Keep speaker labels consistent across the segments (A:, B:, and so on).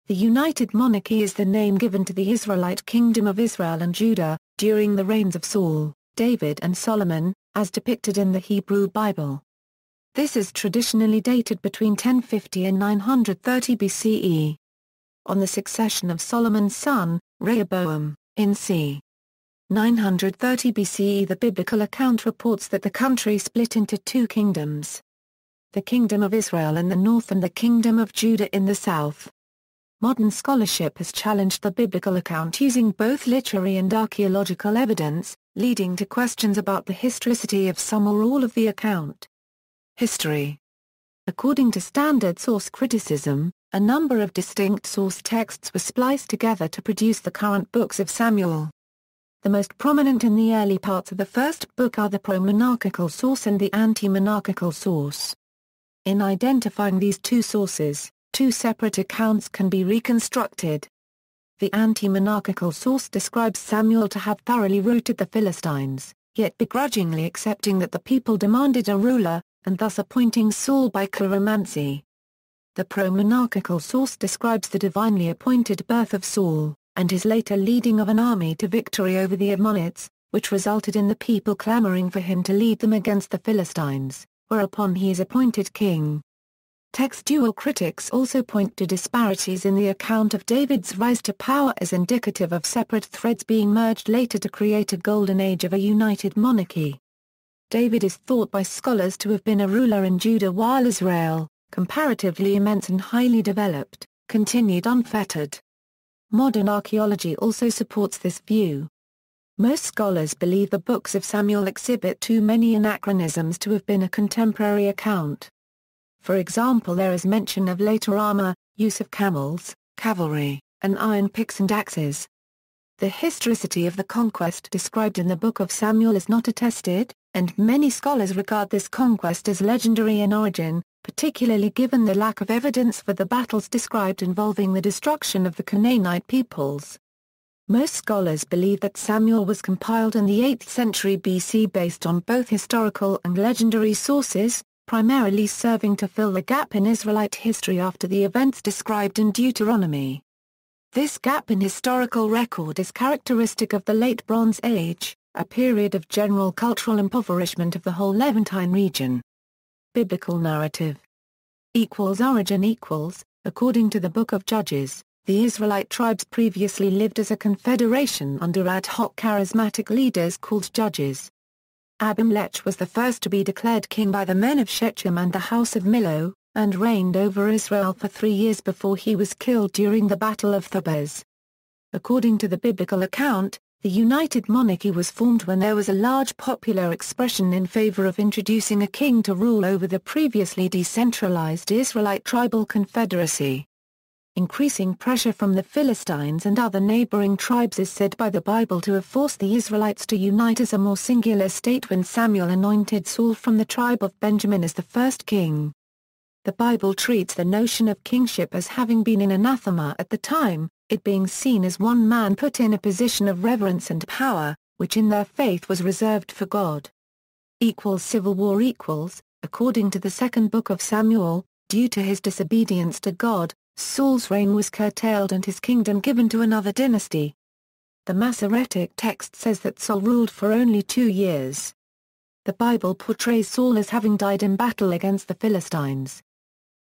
A: The United Monarchy is the name given to the Israelite kingdom of Israel and Judah, during the reigns of Saul, David and Solomon, as depicted in the Hebrew Bible. This is traditionally dated between 1050 and 930 BCE. On the succession of Solomon's son, Rehoboam, in c. 930 BCE, the biblical account reports that the country split into two kingdoms: the Kingdom of Israel in the north and the Kingdom of Judah in the south. Modern scholarship has challenged the biblical account using both literary and archaeological evidence, leading to questions about the historicity of some or all of the account. History. According to standard source criticism, a number of distinct source texts were spliced together to produce the current books of Samuel. The most prominent in the early parts of the first book are the pro-monarchical source and the anti-monarchical source. In identifying these two sources, two separate accounts can be reconstructed. The anti-monarchical source describes Samuel to have thoroughly routed the Philistines, yet begrudgingly accepting that the people demanded a ruler, and thus appointing Saul by chiromancy. The pro-monarchical source describes the divinely appointed birth of Saul, and his later leading of an army to victory over the Ammonites, which resulted in the people clamoring for him to lead them against the Philistines, whereupon he is appointed king. Textual critics also point to disparities in the account of David's rise to power as indicative of separate threads being merged later to create a golden age of a united monarchy. David is thought by scholars to have been a ruler in Judah while Israel, comparatively immense and highly developed, continued unfettered. Modern archaeology also supports this view. Most scholars believe the books of Samuel exhibit too many anachronisms to have been a contemporary account. For example, there is mention of later armor, use of camels, cavalry, and iron picks and axes. The historicity of the conquest described in the Book of Samuel is not attested, and many scholars regard this conquest as legendary in origin, particularly given the lack of evidence for the battles described involving the destruction of the Canaanite peoples. Most scholars believe that Samuel was compiled in the 8th century BC based on both historical and legendary sources, primarily serving to fill the gap in Israelite history after the events described in Deuteronomy. This gap in historical record is characteristic of the Late Bronze Age, a period of general cultural impoverishment of the whole Levantine region. Biblical narrative. Origin. According to the Book of Judges, the Israelite tribes previously lived as a confederation under ad hoc charismatic leaders called judges. Abimelech was the first to be declared king by the men of Shechem and the house of Millo, and reigned over Israel for 3 years before he was killed during the Battle of Thebez. According to the biblical account, the United Monarchy was formed when there was a large popular expression in favor of introducing a king to rule over the previously decentralized Israelite tribal confederacy. Increasing pressure from the Philistines and other neighboring tribes is said by the Bible to have forced the Israelites to unite as a more singular state when Samuel anointed Saul from the tribe of Benjamin as the first king. The Bible treats the notion of kingship as having been in anathema at the time, it being seen as one man put in a position of reverence and power, which in their faith was reserved for God. Civil War. According to the second book of Samuel, due to his disobedience to God, Saul's reign was curtailed and his kingdom given to another dynasty. The Masoretic text says that Saul ruled for only 2 years. The Bible portrays Saul as having died in battle against the Philistines.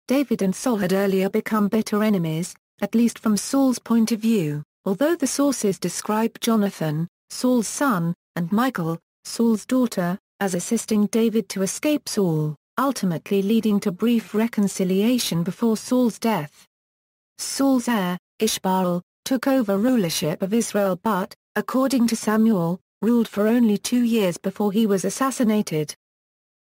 A: David and Saul had earlier become bitter enemies, at least from Saul's point of view, although the sources describe Jonathan, Saul's son, and Michal, Saul's daughter, as assisting David to escape Saul, ultimately leading to brief reconciliation before Saul's death. Saul's heir, Ishbaal, took over rulership of Israel but, according to Samuel, ruled for only 2 years before he was assassinated.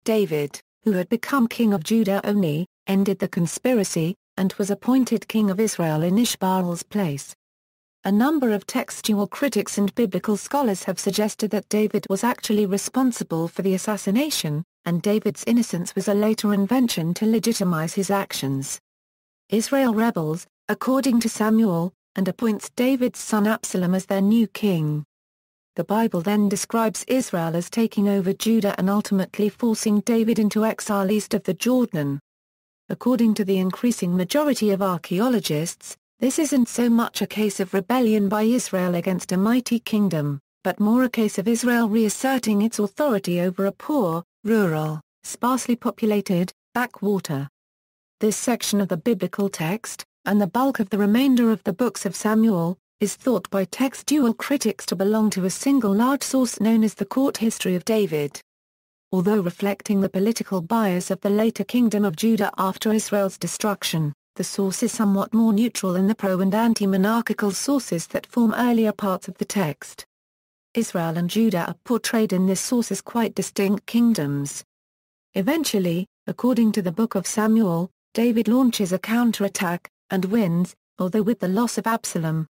A: David, who had become king of Judah only, ended the conspiracy, and was appointed king of Israel in Ishbaal's place. A number of textual critics and biblical scholars have suggested that David was actually responsible for the assassination, and David's innocence was a later invention to legitimize his actions. Israel rebels, according to Samuel, and appoints David's son Absalom as their new king. The Bible then describes Israel as taking over Judah and ultimately forcing David into exile east of the Jordan. According to the increasing majority of archaeologists, This isn't so much a case of rebellion by Israel against a mighty kingdom, but more a case of Israel reasserting its authority over a poor, rural, sparsely populated, backwater. This section of the biblical text, and the bulk of the remainder of the books of Samuel, is thought by textual critics to belong to a single large source known as the court history of David. Although reflecting the political bias of the later kingdom of Judah after Israel's destruction, the source is somewhat more neutral than the pro- and anti-monarchical sources that form earlier parts of the text. Israel and Judah are portrayed in this source as quite distinct kingdoms. Eventually, according to the Book of Samuel, David launches a counterattack, and wins, although with the loss of Absalom.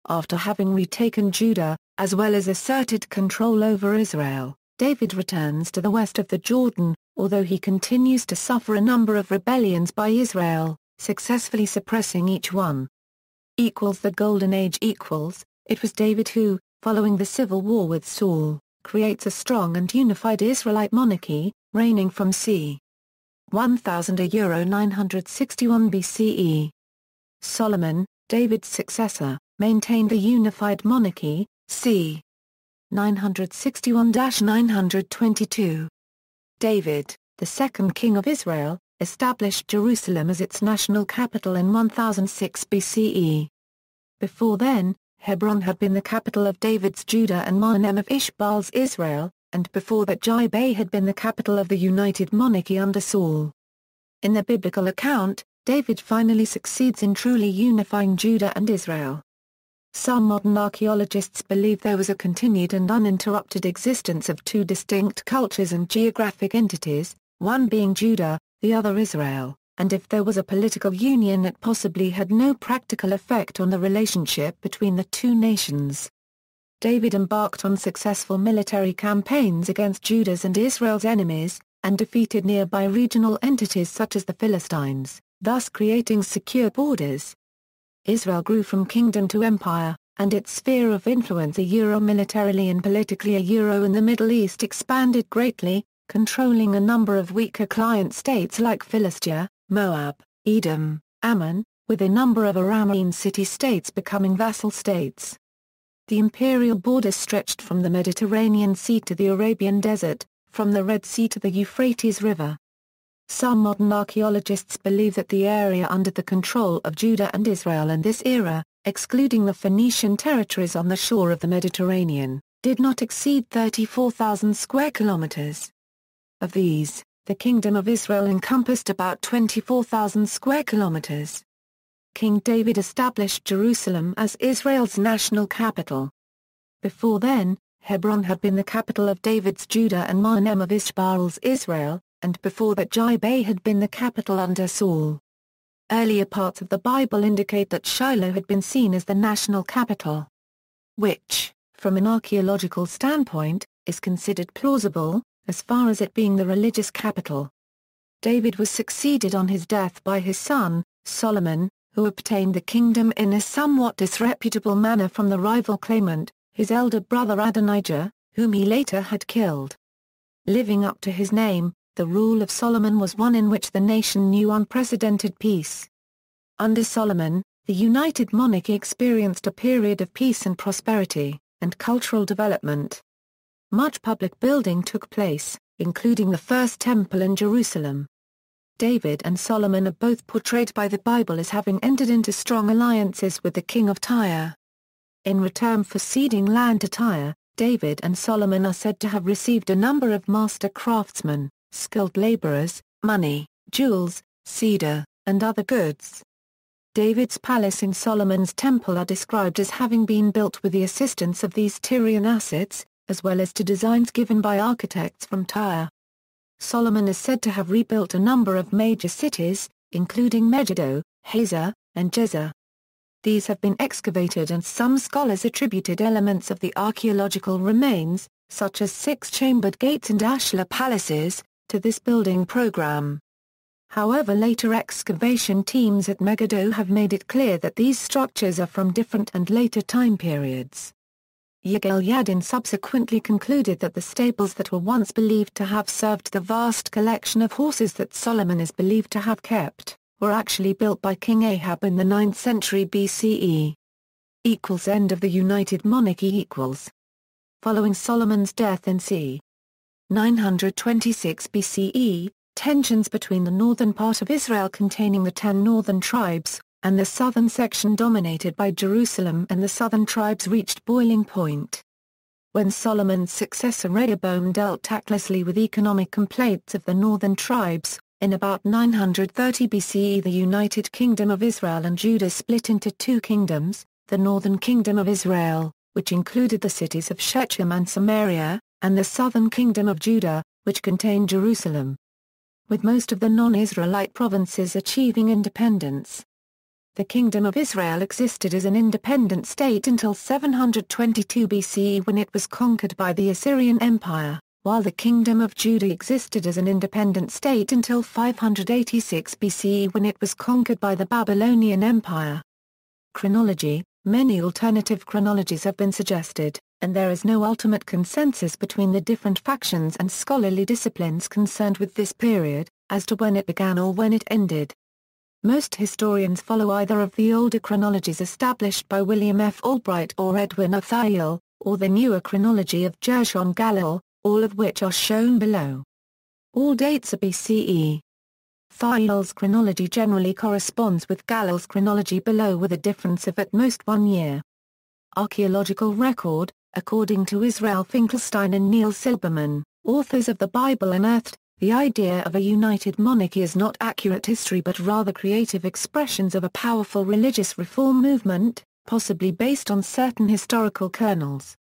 A: After having retaken Judah, as well as asserted control over Israel, David returns to the west of the Jordan, although he continues to suffer a number of rebellions by Israel, successfully suppressing each one. The Golden Age. It was David who, following the civil war with Saul, creates a strong and unified Israelite monarchy, reigning from c. 1000 to 961 BCE. Solomon, David's successor, maintained a unified monarchy, c. 961-922. David, the second king of Israel, established Jerusalem as its national capital in 1006 BCE. Before then, Hebron had been the capital of David's Judah and Mahanaim of Ishbaal's Israel, and before that Jibeh had been the capital of the United Monarchy under Saul. In the biblical account, David finally succeeds in truly unifying Judah and Israel. Some modern archaeologists believe there was a continued and uninterrupted existence of two distinct cultures and geographic entities, one being Judah, the other Israel, and if there was a political union it possibly had no practical effect on the relationship between the two nations. David embarked on successful military campaigns against Judah's and Israel's enemies, and defeated nearby regional entities such as the Philistines, thus creating secure borders. Israel grew from kingdom to empire, and its sphere of influence militarily and politically in the Middle East expanded greatly, controlling a number of weaker client states like Philistia, Moab, Edom, Ammon, with a number of Aramean city-states becoming vassal states. The imperial borders stretched from the Mediterranean Sea to the Arabian Desert, from the Red Sea to the Euphrates River. Some modern archaeologists believe that the area under the control of Judah and Israel in this era, excluding the Phoenician territories on the shore of the Mediterranean, did not exceed 34,000 square kilometers. Of these, the Kingdom of Israel encompassed about 24,000 square kilometers. King David established Jerusalem as Israel's national capital. Before then, Hebron had been the capital of David's Judah and Mahanaim of Ishbaal's Israel, and before that Jibeh had been the capital under Saul. Earlier parts of the Bible indicate that Shiloh had been seen as the national capital, which, from an archaeological standpoint, is considered plausible, as far as it being the religious capital. David was succeeded on his death by his son, Solomon, who obtained the kingdom in a somewhat disreputable manner from the rival claimant, his elder brother Adonijah, whom he later had killed. Living up to his name, the rule of Solomon was one in which the nation knew unprecedented peace. Under Solomon, the United Monarchy experienced a period of peace and prosperity, and cultural development. Much public building took place, including the First Temple in Jerusalem. David and Solomon are both portrayed by the Bible as having entered into strong alliances with the king of Tyre. In return for ceding land to Tyre, David and Solomon are said to have received a number of master craftsmen, skilled laborers, money, jewels, cedar, and other goods. David's palace and Solomon's temple are described as having been built with the assistance of these Tyrian assets, as well as to designs given by architects from Tyre. Solomon is said to have rebuilt a number of major cities, including Megiddo, Hazor, and Jezer. These have been excavated and some scholars attributed elements of the archaeological remains, such as six-chambered gates and ashlar palaces, to this building program. However, later excavation teams at Megiddo have made it clear that these structures are from different and later time periods. Yigal Yadin subsequently concluded that the stables that were once believed to have served the vast collection of horses that Solomon is believed to have kept, were actually built by King Ahab in the 9th century BCE. End of the United Monarchy. Following Solomon's death in c. 926 BCE, tensions between the northern part of Israel containing the 10 northern tribes, and the southern section dominated by Jerusalem and the southern tribes reached boiling point. When Solomon's successor Rehoboam dealt tactlessly with economic complaints of the northern tribes, in about 930 BCE the United Kingdom of Israel and Judah split into two kingdoms, the northern kingdom of Israel, which included the cities of Shechem and Samaria, and the southern kingdom of Judah, which contained Jerusalem. With most of the non-Israelite provinces achieving independence. The Kingdom of Israel existed as an independent state until 722 BCE when it was conquered by the Assyrian Empire, while the Kingdom of Judah existed as an independent state until 586 BCE when it was conquered by the Babylonian Empire. Chronology. Many alternative chronologies have been suggested, and there is no ultimate consensus between the different factions and scholarly disciplines concerned with this period, as to when it began or when it ended. Most historians follow either of the older chronologies established by William F. Albright or Edwin O. Thiel, or the newer chronology of Gershon Galil, all of which are shown below. All dates are BCE. Thiel's chronology generally corresponds with Galil's chronology below with a difference of at most 1 year. Archaeological record. According to Israel Finkelstein and Neil Silberman, authors of the Bible Unearthed, the idea of a united monarchy is not accurate history but rather creative expressions of a powerful religious reform movement, possibly based on certain historical kernels.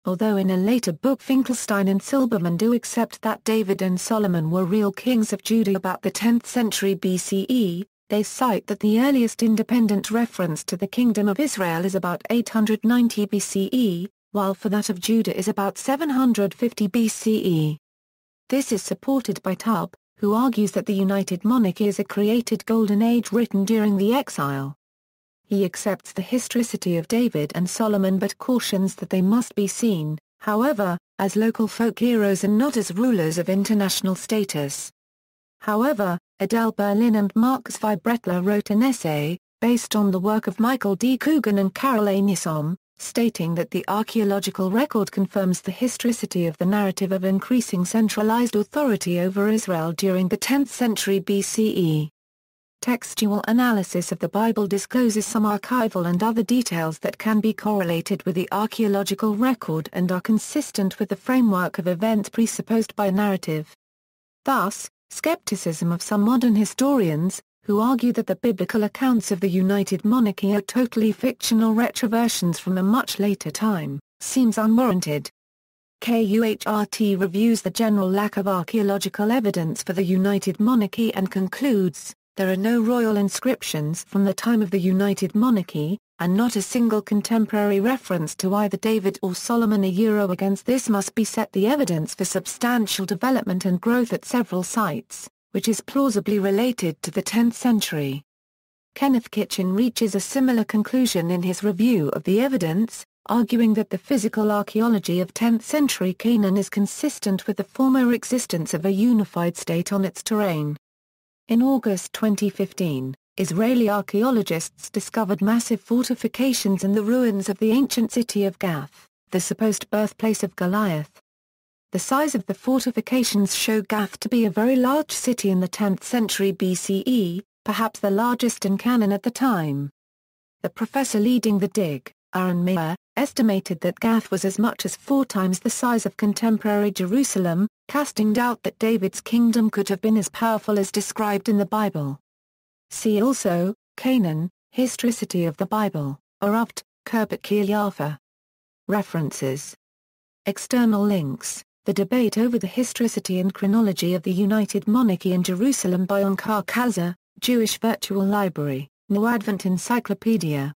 A: Although in a later book Finkelstein and Silberman do accept that David and Solomon were real kings of Judah about the 10th century BCE, they cite that the earliest independent reference to the Kingdom of Israel is about 890 BCE, while for that of Judah is about 750 BCE. This is supported by Tubb, who argues that the United Monarchy is a created Golden Age written during the exile. He accepts the historicity of David and Solomon but cautions that they must be seen, however, as local folk heroes and not as rulers of international status. However, Adele Berlin and Marcus Vibretler wrote an essay, based on the work of Michael D. Coogan and Carol A. Newsom, stating that the archaeological record confirms the historicity of the narrative of increasing centralized authority over Israel during the 10th century BCE. Textual analysis of the Bible discloses some archival and other details that can be correlated with the archaeological record and are consistent with the framework of events presupposed by narrative. Thus, skepticism of some modern historians, who argue that the biblical accounts of the United Monarchy are totally fictional retroversions from a much later time, seems unwarranted. KUHRT reviews the general lack of archaeological evidence for the United Monarchy and concludes, there are no royal inscriptions from the time of the United Monarchy, and not a single contemporary reference to either David or Solomon. Against this must be set the evidence for substantial development and growth at several sites, which is plausibly related to the 10th century. Kenneth Kitchen reaches a similar conclusion in his review of the evidence, arguing that the physical archaeology of 10th century Canaan is consistent with the former existence of a unified state on its terrain. In August 2015, Israeli archaeologists discovered massive fortifications in the ruins of the ancient city of Gath, the supposed birthplace of Goliath. The size of the fortifications show Gath to be a very large city in the 10th century BCE, perhaps the largest in Canaan at the time. The professor leading the dig, Aaron Meyer, estimated that Gath was as much as 4 times the size of contemporary Jerusalem, casting doubt that David's kingdom could have been as powerful as described in the Bible. See also, Canaan, Historicity of the Bible, Oravt, Kirbet Yafa. References. External links. The Debate over the Historicity and Chronology of the United Monarchy in Jerusalem by Onkar Kalzer, Jewish Virtual Library, New Advent Encyclopedia.